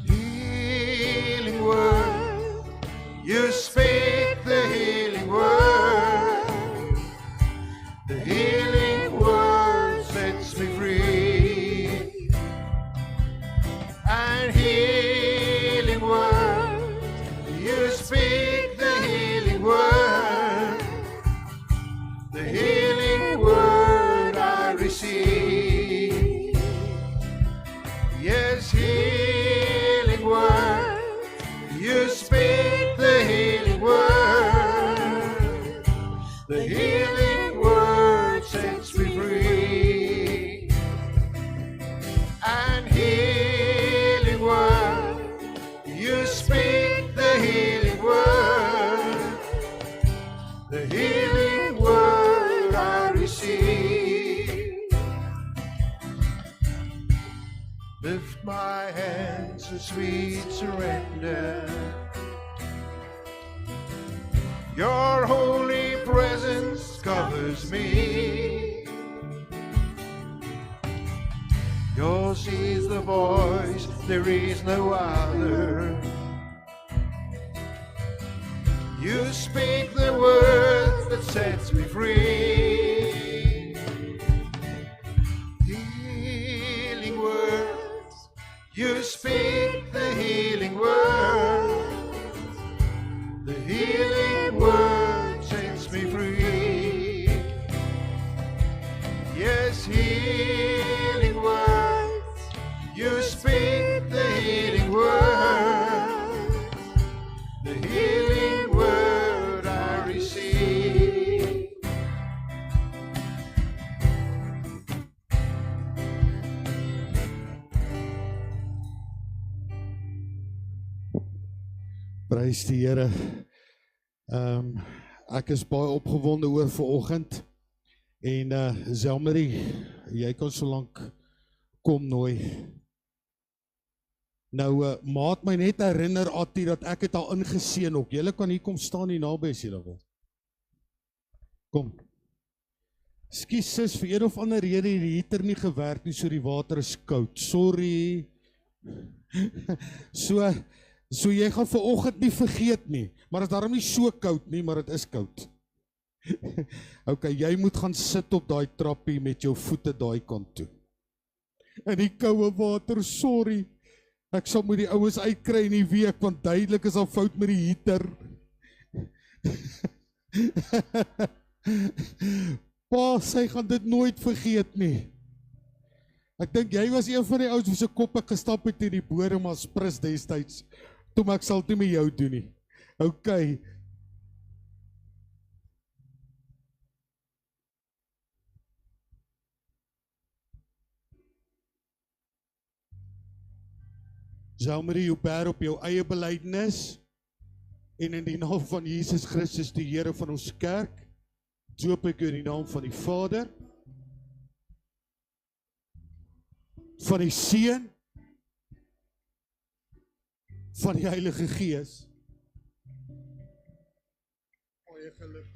Healing word, you speak the healing word. The healing word sets me free. And healing word, you speak the healing word. The healing word I receive. Yes, healing word, you speak the healing word. The healing word sets me free. And healing word, you speak the healing word. The healing word I receive. Lift my hands in sweet surrender. Your holy presence covers me. Yours is the voice, there is no other. You speak the word that sets me free. Healing words, you speak the healing word. The healing word sets me free. Yes, healing words, you speak the healing word. The healing word I receive. Prys die Here. Ek is baie opgewonde oor vanoggend en Zelmarie, jy kan so lank kom nooi. Nou, maat my net herinner Attie dat ek het al ingeseën ook. Julle kan hier kom staan hier naby as julle wil. Kom. Skus sis, vir een of ander rede het die heater nie gewerk nie, so die water is koud. Sorry. So jy gaan vanoggend nie vergeet nie, maar het is daarom nie so koud nie, maar het is koud. Ok, jy moet gaan sit op daai trappie met jou voete daai kant toe. En die koue water, sorry. Ek sal moet die ouens uitkry in die week, want duidelik is al fout met die heater. Pa, sy gaan dit nooit vergeet nie. Ek dink jy was een van die ouens wie se kop ek gestap het in die bodem as prins destyds. Toe maar ek sal dit met jou doen nie. Ok. Zalmarie, jou bær op jou eie belydenis en in die naam van Jesus Christus, die Here van ons kerk, doop ek u in die naam van die Vader, van die Seun, van die Heilige Gees. Baie geluk.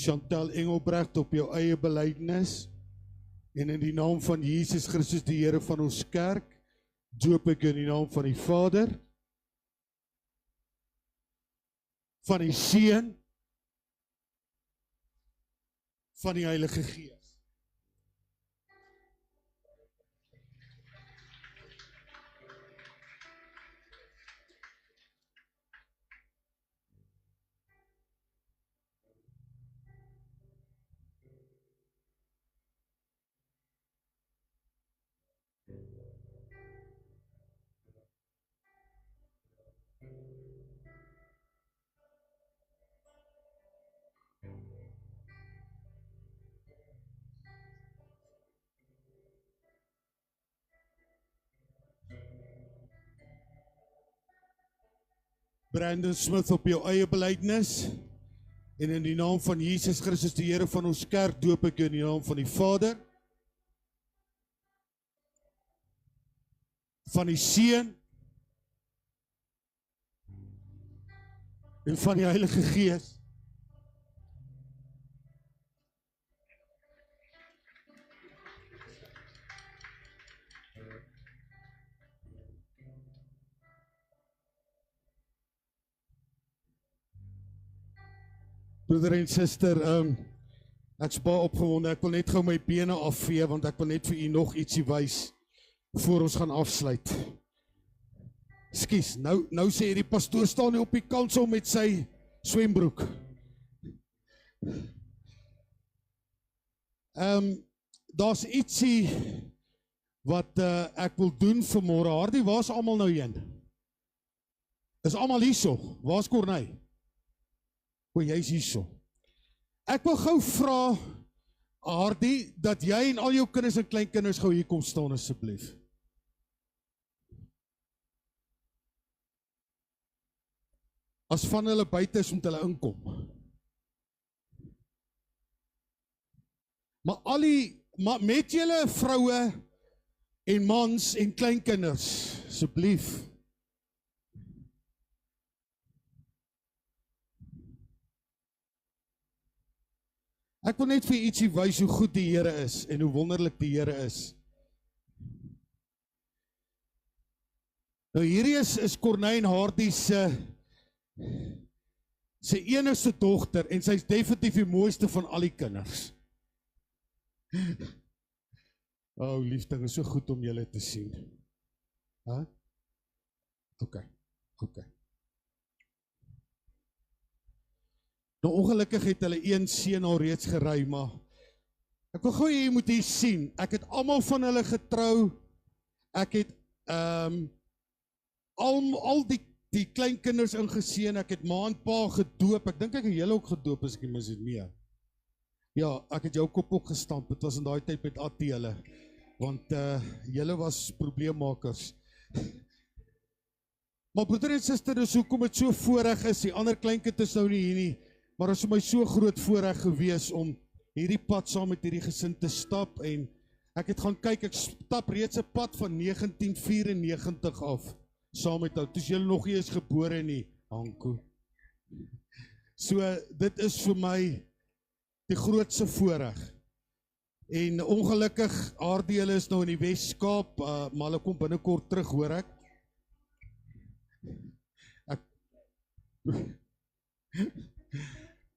Chantal Engelbrecht op jou eie belydenis en in die naam van Jesus Christus, die Here van ons kerk, doop ek in die naam van die Vader, van die Seun, van die Heilige Gees. Brandon Smith op jou eie belydenis en in die naam van Jesus Christus, die Here van ons kerk, doop ek jou in die naam van die Vader, van die Seun en van die Heilige Gees. Broeder en suster, ek is baie opgewonde, ek wil net gou my bene afvee, want ek wil net vir u nog ietsie wys, voor ons gaan afsluit. Skus, nou sê die pastoor staan nie op die kansel met sy swembroek. Daar's ietsie, wat ek wil doen vanmôre. Hardie, waar is almal nou heen? Is almal hierso? Waar is Corneil? O, jy is hierso. Ek wil gou vra, Hardie, dat jy en al jou kinders en kleinkinders gou hier kom staan asseblief. As van hulle buite is, moet hulle inkom. Maar met julle vroue en mans en kleinkinders, asseblief. Ek wil net vir ietsie wys hoe goed die Here is en hoe wonderlik die Here is. Nou hierdie is Corneil en Hardie se enigste dogter en sy is definitief die mooiste van al die kinders. O, liefde, is so goed om julle te sien. Huh? Ok. Nou ongelukkig het hulle een seun al reeds gery, maar ek wil gou jy moet hier sien, ek het almal van hulle getrou, ek het al die kleinkinders ingeseën, ek het ma en pa gedoop, ek dink ek het julle ook gedoop, as ek nie mis het nie. Ja, ek het jou kop ook gestamp, het was in daai tyd met Atiele, want julle was probleemmakers. Maar broeder en suster, dus hoekom het so voorreg is, die ander kleinkind is nou nie hier nie, maar is vir my so groot voorreg gewees om hierdie pad saam met hierdie gesin te stap en ek het gaan kyk, ek stap reeds 'n pad van 1994 af saam met hulle. Toe is julle nog nie eens gebore nie, Hanko. So dit is vir my die grootste voorreg. En ongelukkig, aardele is nou in die Weskaap, maar hulle kom binnekort terug, hoor ek.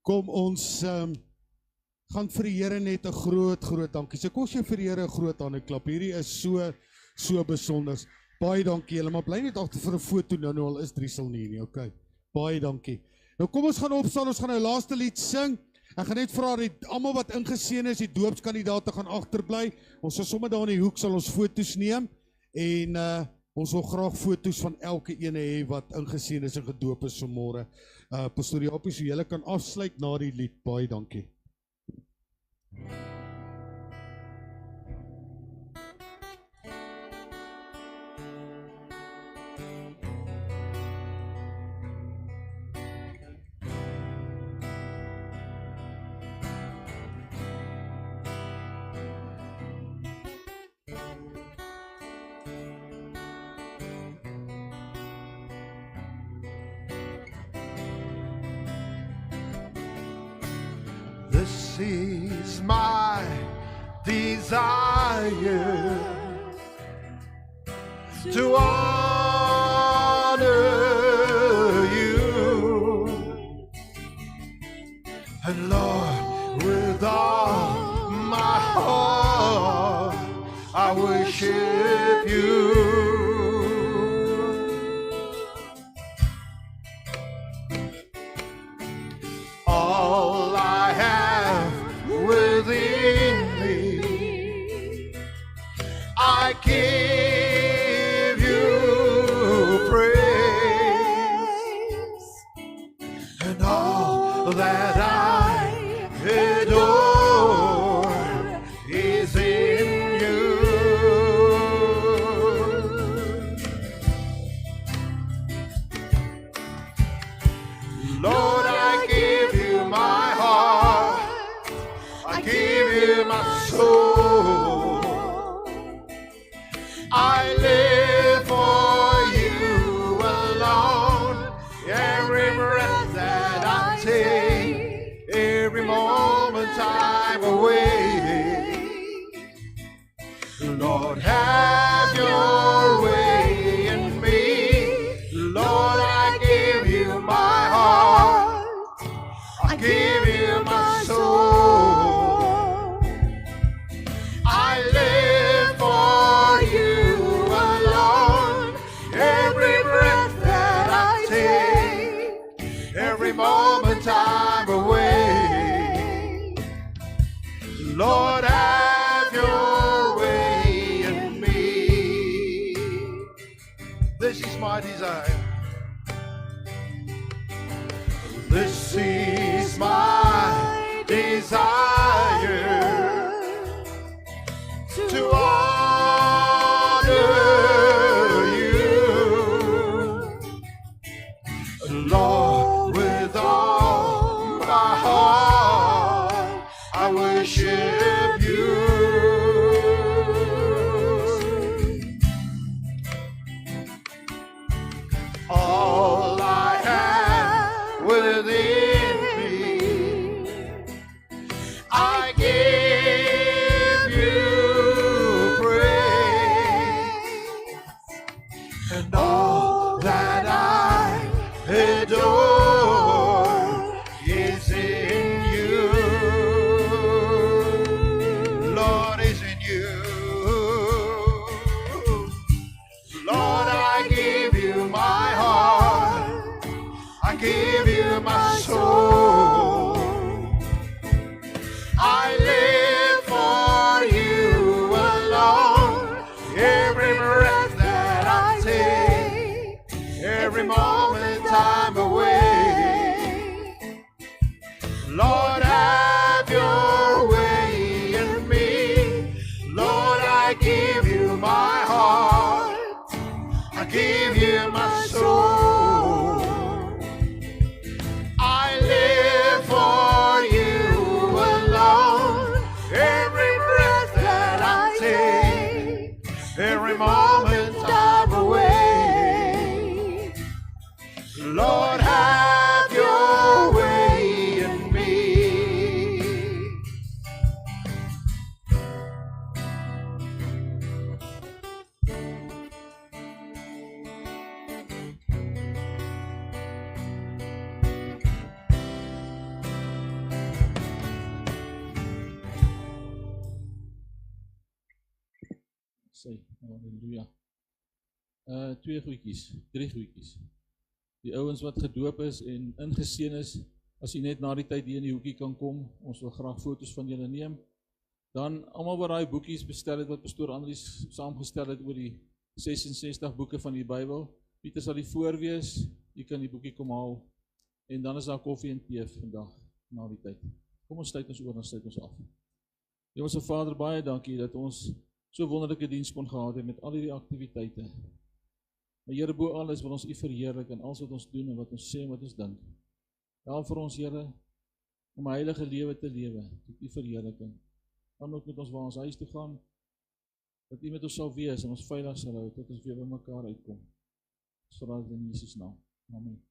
Kom ons gaan vir die Here net 'n groot dankie. So kom ons gee vir die Here 'n groot hande klap. Hierdie is so besonders. Baie dankie julle, maar bly net agter vir 'n foto nou al is Driesel nie nie, okay. Baie dankie. Nou kom ons gaan opstaan, ons gaan nou laaste lied sing. Ek gaan net vra dat almal wat ingeseën is, die doopskandidate gaan agterbly. Ons sal sommer daar in die hoek sal ons foto's neem en ons wil graag foto's van elke ene hê wat ingeseën is en gedoop is vanmôre. Pastor Japie, so julle kan afsluit na die lied. Baie dankie. This is my desire to honor you, and Lord, with all my heart I worship you. All I have within me, I give you praise, and all that I adore is in you. Lord, I give you my heart, I give you my soul. I live for you alone. Every breath that I take, every moment I'm away. Lord, have your way in me. Lord, I give you my heart, I give you my soul. I live for you alone. Every breath that I take, every moment I'm away. Lord, have your way in me. This is my desire. This is my desire to honor you, Lord, with all my heart I worship you. All I have within me, I give you praise, and all that I adore is in you. Lord, is in you. Lord, I give you my heart, I give you my soul. I live for you alone. Every breath that I take, every moment I'm away. Lord, have your way in me. Lord, I give you my heart, I give you my soul. I live for you alone. Every breath that I take, every moment I'm away. Lord, have your way in me. Sê, halleluja. 2 goedjies, 3 goedjies. Die ouens wat gedoop is en ingeseën is, as jy net na die tyd hier in die hoekie kan kom, ons wil graag foto's van julle neem. Dan, almal wat daai boekies bestel het, wat pastoor Andries saamgestel het oor die 66 boeke van die Bybel, Pieter sal die voorwees, jy kan die boekie kom haal, en dan is daar koffie en tee vandag, na die tyd. Kom ons sluit ons oor, dan sluit ons af. Hemelse Vader, baie dankie dat ons so wonderlike diens kon gehad het met al die aktiwiteite. Maar Here, bo alles wil ons U verheerlik in alles wat ons doen en wat ons sê en wat ons dink. Help vir ons, Here, om 'n heilige lewe te lewe, tot U verheerliking. Dan ook met ons waar ons huis toe gaan, dat U met ons sal wees en ons veilig sal hou, tot ons weer by mekaar uitkom. Ons vra dit in Jesus naam. Amen.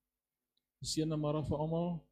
Geseënde middag vir almal.